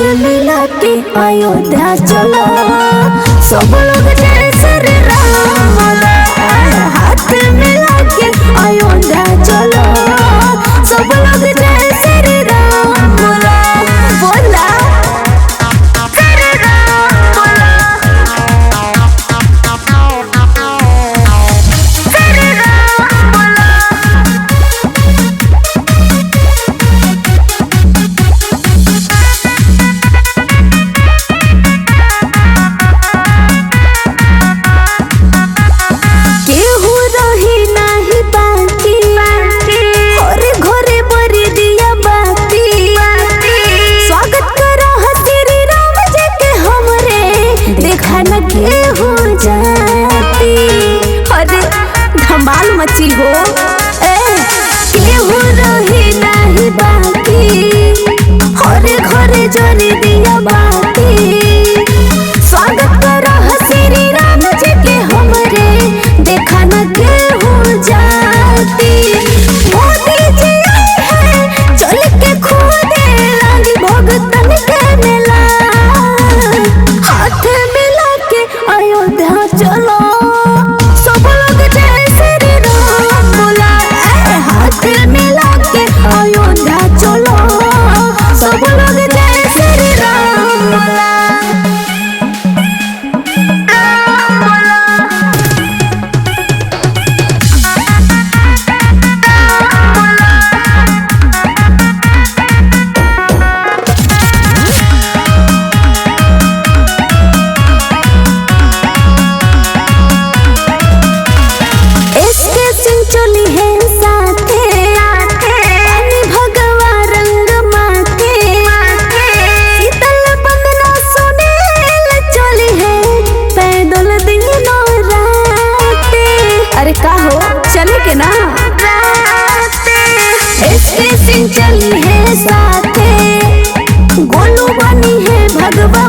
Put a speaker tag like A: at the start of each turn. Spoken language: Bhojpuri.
A: मिला के अयोध्या चलो, सब लोग जय श्री राम बोला। हाथ मिला के अयोध्या चलो, सब लोग जय श्री राम बोला। बोला श्री राम बोला, श्री राम बोला। केहू रही नाही बाकी, घरे घरे बरी दिया बाती। स्वागत करो श्री राम जी के हमरे, देखा न केहू जाती। अरे धमाल मची हो। केहू रही नाही बाकी, घरे घरे जरी दिया बाती। स्वागत करो श्री राम जी के हमरे, देखा न केहू जाती। मोदी जी आए हैं चल के खुदे लागी भगतन के मेला। हाथ मिला के अयोध्या चलो, सब लोग जय श्री राम बोला। हाथ मिला के अयोध्या चलो, सब लोग जय श्री राम बोला। इसके सिंह चली है साथे, पानी भगवा रंग माथे। शीतल बंदना सुनील चली है पैदल दिनों राते। अरे का हो चले के ना। इसके सिंह चली है साथे, गोलू बनी है भगवा